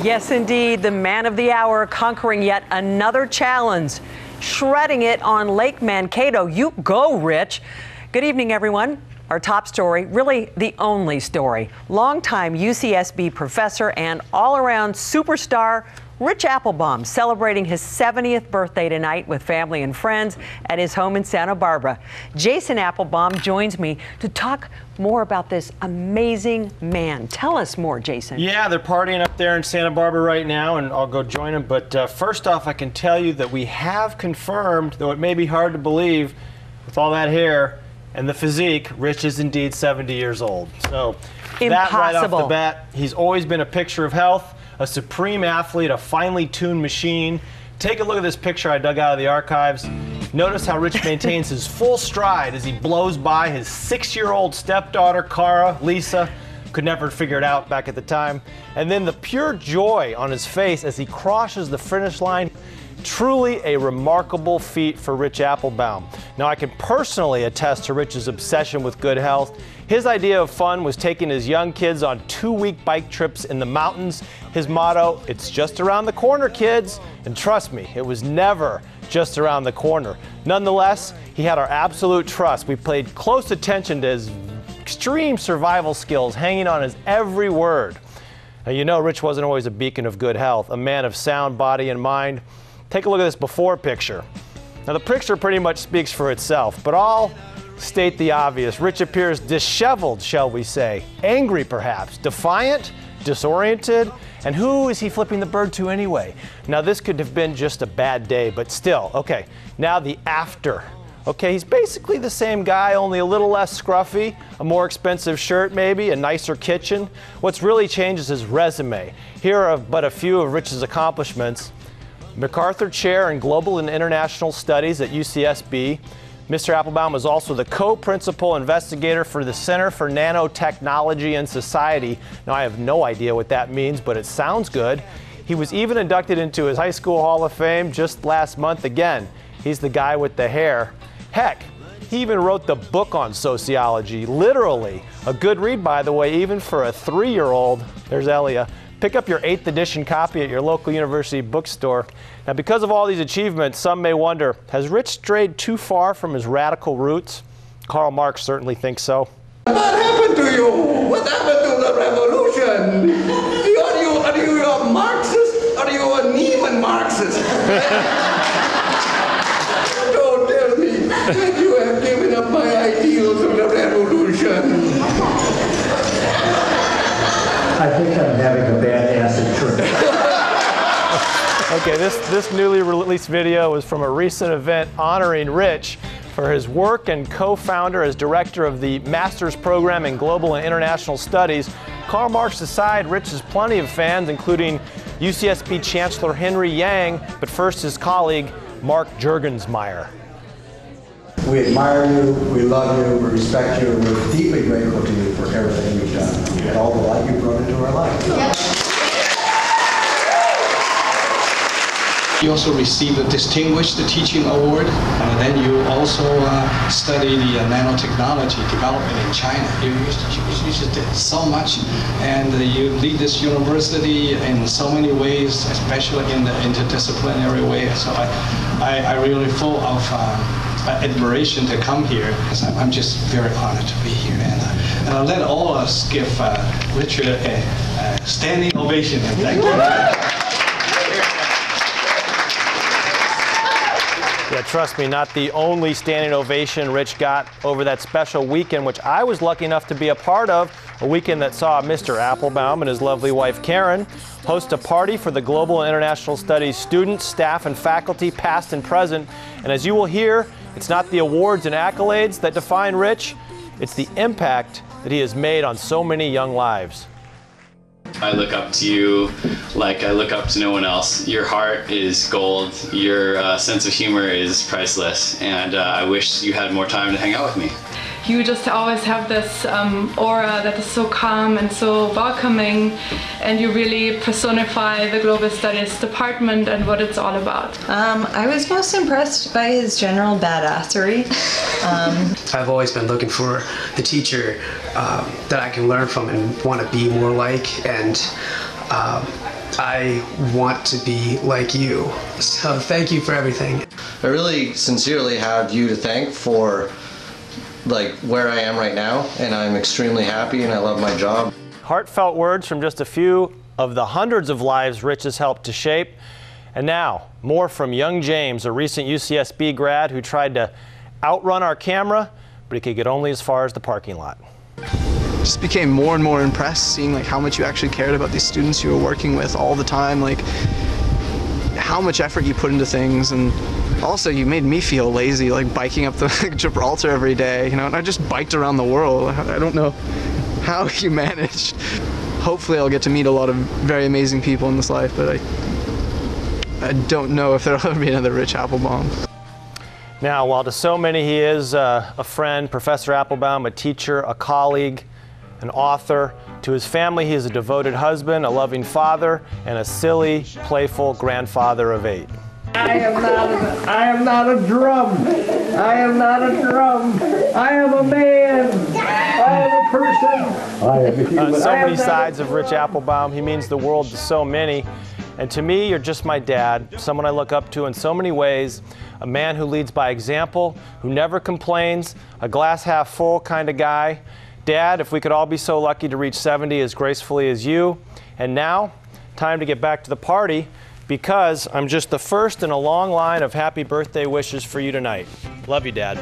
Yes, indeed, the man of the hour conquering yet another challenge, shredding it on Lake Mankato. You go, Rich. Good evening, everyone. Our top story, really the only story. Longtime UCSB professor and all-around superstar Rich Applebaum celebrating his 70th birthday tonight with family and friends at his home in Santa Barbara. Jason Applebaum joins me to talk more about this amazing man. Tell us more, Jason. Yeah, they're partying up there in Santa Barbara right now, and I'll go join them. But first off, I can tell you that we have confirmed, though it may be hard to believe, with all that hair and the physique, Rich is indeed 70 years old. So that right off the bat, he's always been a picture of health, a supreme athlete, a finely tuned machine. Take a look at this picture I dug out of the archives. Notice how Rich maintains his full stride as he blows by his 6-year-old stepdaughter, Cara, Lisa. Could never figure it out back at the time. And then the pure joy on his face as he crosses the finish line. Truly a remarkable feat for Rich Applebaum. Now, I can personally attest to Rich's obsession with good health. His idea of fun was taking his young kids on 2-week bike trips in the mountains. His motto, "It's just around the corner, kids." And trust me, it was never just around the corner. Nonetheless, he had our absolute trust. We paid close attention to his extreme survival skills, hanging on his every word. Now, you know Rich wasn't always a beacon of good health, a man of sound body and mind. Take a look at this before picture. Now, the picture pretty much speaks for itself, but I'll state the obvious. Rich appears disheveled, shall we say, angry perhaps, defiant, disoriented, and who is he flipping the bird to anyway? Now, this could have been just a bad day, but still, okay, now the after. Okay, he's basically the same guy, only a little less scruffy, a more expensive shirt maybe, a nicer kitchen. What's really changed is his resume. Here are but a few of Rich's accomplishments. MacArthur Chair in Global and International Studies at UCSB. Mr. Applebaum is also the co-principal investigator for the Center for Nanotechnology and Society. Now, I have no idea what that means, but it sounds good. He was even inducted into his high school Hall of Fame just last month again. He's the guy with the hair. Heck, he even wrote the book on sociology, literally. A good read, by the way, even for a 3-year-old. There's Elia. Pick up your 8th edition copy at your local university bookstore. Now, because of all these achievements, some may wonder, has Rich strayed too far from his radical roots? Karl Marx certainly thinks so. What happened to you? What happened to the revolution? Are you a Marxist? Are you a Neiman Marxist? Don't tell me that you have given up my ideals of the revolution. I think I'm having a bad acid trip. Okay, this newly released video was from a recent event honoring Rich for his work and co-founder as director of the Master's Program in Global and International Studies. Karl Marx aside, Rich has plenty of fans, including UCSB Chancellor Henry Yang, but first his colleague, Mark Juergensmeyer. We admire you, we love you, we respect you, we're deeply grateful to you for everything you've done and all the light you brought into our life. You also received a Distinguished Teaching Award, and then you also studied the nanotechnology development in China. You just did so much, and you lead this university in so many ways, especially in the interdisciplinary way. So I really full of admiration to come here, because I'm just very honored to be here. And let all of us give Richard a standing ovation. And thank you. Yeah, trust me, not the only standing ovation Rich got over that special weekend, which I was lucky enough to be a part of, a weekend that saw Mr. Applebaum and his lovely wife Karen host a party for the Global and International Studies students, staff, and faculty, past and present. And as you will hear, it's not the awards and accolades that define Rich, it's the impact that he has made on so many young lives. I look up to you like I look up to no one else. Your heart is gold, your sense of humor is priceless, and I wish you had more time to hang out with me. You just always have this aura that is so calm and so welcoming, and you really personify the Global Studies department and what it's all about. I was most impressed by his general badassery. I've always been looking for the teacher that I can learn from and want to be more like, and I want to be like you. So thank you for everything. I really sincerely have you to thank for like where I am right now, and I'm extremely happy and I love my job. Heartfelt words from just a few of the hundreds of lives Rich has helped to shape. And now, more from young James, a recent UCSB grad who tried to outrun our camera, but he could get only as far as the parking lot. Just became more and more impressed seeing like how much you actually cared about these students you were working with all the time, like how much effort you put into things. And also you made me feel lazy, like biking up the Gibraltar every day, you know, and I just biked around the world. I don't know how you managed. Hopefully I'll get to meet a lot of very amazing people in this life, but I don't know if there'll ever be another Rich Applebaum. Now, while to so many he is a friend, Professor Applebaum, a teacher, a colleague, an author, to his family he is a devoted husband, a loving father, and a silly, playful grandfather of 8. I am not a drum. I am not a drum. I am a man. I am a person. I am a human. On so many sides of Rich Applebaum, he means the world to so many. And to me, you're just my dad, someone I look up to in so many ways, a man who leads by example, who never complains, a glass half full kind of guy. Dad, if we could all be so lucky to reach 70 as gracefully as you. And now, time to get back to the party, because I'm just the first in a long line of happy birthday wishes for you tonight. Love you, Dad.